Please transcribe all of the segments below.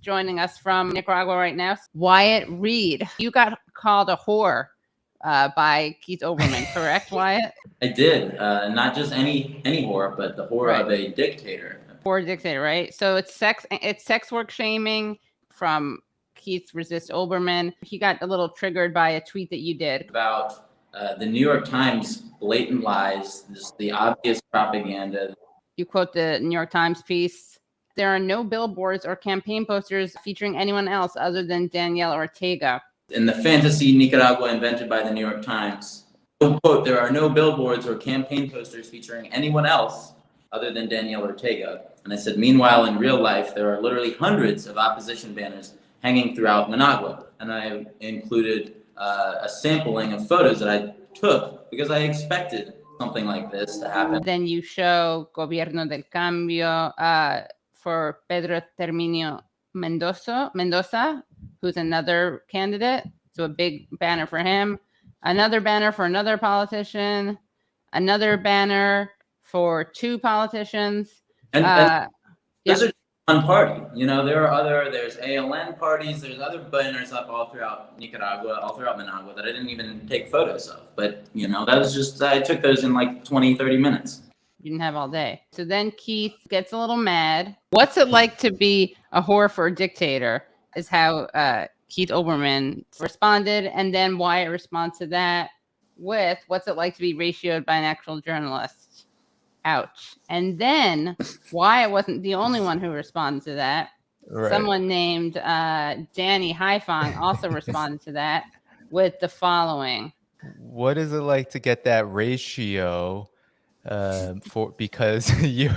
joining us from Nicaragua right now. Wyatt Reed, you got called a whore by Keith Olbermann, correct, Wyatt? I did. Not just any whore, but the whore of a dictator. Whore dictator, right? So it's sex work shaming from Keith Resist Olbermann. He got a little triggered by a tweet that you did about the New York Times blatant lies, just the obvious propaganda. You quote the New York Times piece. There are no billboards or campaign posters featuring anyone else other than Daniel Ortega. In the fantasy Nicaragua invented by the New York Times, quote, there are no billboards or campaign posters featuring anyone else other than Daniel Ortega. And I said, meanwhile, in real life, there are literally hundreds of opposition banners hanging throughout Managua. And I included a sampling of photos that I took because I expected something like this to happen. Then you show Gobierno del Cambio for Pedro Terminio Mendoza, who's another candidate. So a big banner for him. Another banner for another politician. Another banner for two politicians. And those are one party. You know, there's ALN parties, there's other banners up all throughout Nicaragua, all throughout Managua that I didn't even take photos of. But, you know, that was just, I took those in like 20, 30 minutes. You didn't have all day. So then Keith gets a little mad. What's it like to be a whore for a dictator is how Keith Olbermann responded. And then Wyatt responds to that with, what's it like to be ratioed by an actual journalist? Ouch. And then Wyatt wasn't the only one who responded to that. Right. Someone named Danny Haiphong also responded to that with the following. What is it like to get that ratio because you're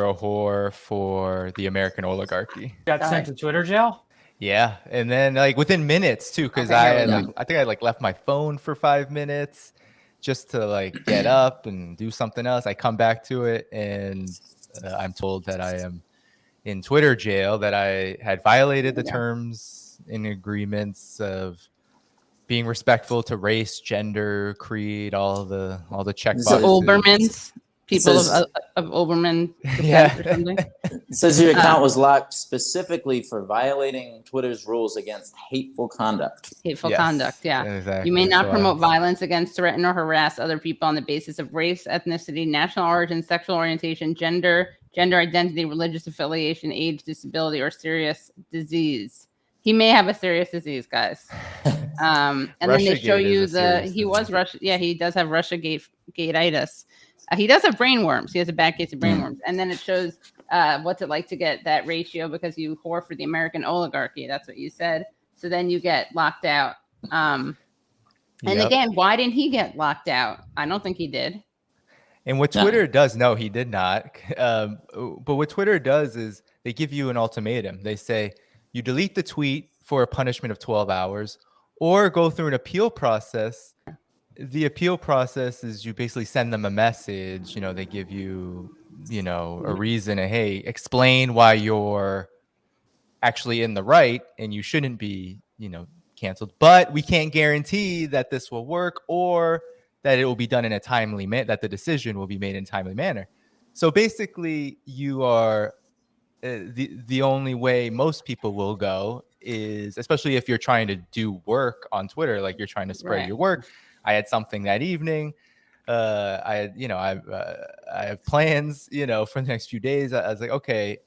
a whore for the American oligarchy? Got sent to Twitter jail? Yeah. And then like within minutes too, because I think I left my phone for 5 minutes just to like get up and do something else. I come back to it and I'm told that I am in Twitter jail, that I had violated the terms and agreements of being respectful to race, gender, creed, all the check boxes. Olbermann's people of Olbermann. Yeah. Or something. It says your account was locked specifically for violating Twitter's rules against hateful conduct. Hateful conduct, yeah. Exactly. You may not promote violence against, threaten, or harass other people on the basis of race, ethnicity, national origin, sexual orientation, gender identity, religious affiliation, age, disability, or serious disease. He may have a serious disease, guys. And then they show you he does have Russiagate-itis. He does have brain worms. He has a bad case of brain worms. And then it shows what's it like to get that ratio because you whore for the American oligarchy. That's what you said. So then you get locked out. And again, why didn't he get locked out? I don't think he did. And what Twitter does, no, he did not. But what Twitter does is they give you an ultimatum. They say, you delete the tweet for a punishment of 12 hours or go through an appeal process. The appeal process is you basically send them a message. You know, they give you, a reason. Hey, explain why you're actually in the right and you shouldn't be, canceled. But we can't guarantee that this will work or that it will be done in a timely manner, that the decision will be made in a timely manner. So basically, you are the only way most people will go is, especially if you're trying to do work on Twitter, like you're trying to spread your work. I had something that evening. I have plans, for the next few days. I was like, okay,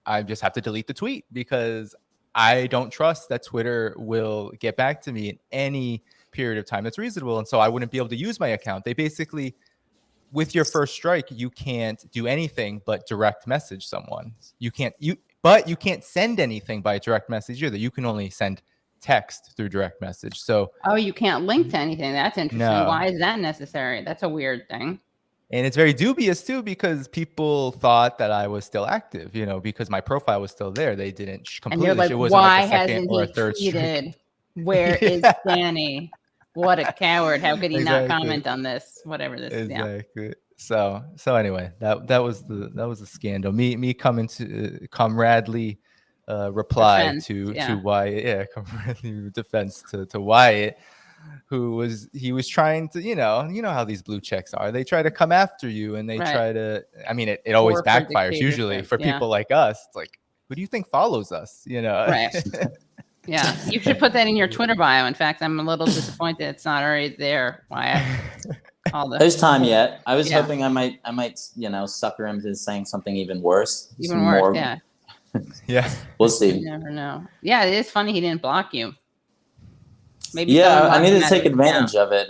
I just have to delete the tweet because I don't trust that Twitter will get back to me in any period of time that's reasonable. And so I wouldn't be able to use my account. They basically, with your first strike, you can't do anything but direct message someone. But you can't send anything by direct message either. You can only send text through direct message. So you can't link to anything. That's interesting. No. Why is that necessary? That's a weird thing. And it's very dubious too because people thought that I was still active, because my profile was still there. They didn't completely. And you're like, why hasn't he tweeted? Where is Danny? What a coward! How could he not comment on this? Whatever this is. Exactly. So anyway, that was the scandal. Me coming to comradely reply to Wyatt, comradely defense to Wyatt, who was trying to, you know how these blue checks are. They try to come after you and they try to, I mean, it always backfires usually for people like us. It's like, who do you think follows us? You know, Right. Yeah, you should put that in your Twitter bio. In fact, I'm a little disappointed it's not already there, Wyatt. There's time yet. I was Yeah. hoping I might, sucker him to saying something even worse. Even worse, yeah. Yeah. We'll You see. never know. Yeah, it is funny he didn't block you. Maybe Yeah, someone I need to blocked him take at the advantage of it.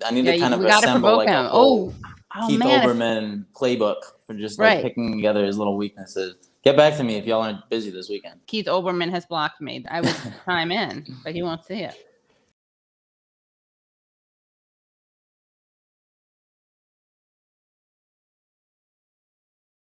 I need to kind of we gotta assemble provoke like a him. whole Oh Keith man. Olbermann playbook for just Right. like picking together his little weaknesses. Get back to me if y'all aren't busy this weekend. Keith Olbermann has blocked me. I would chime in, but he won't see it.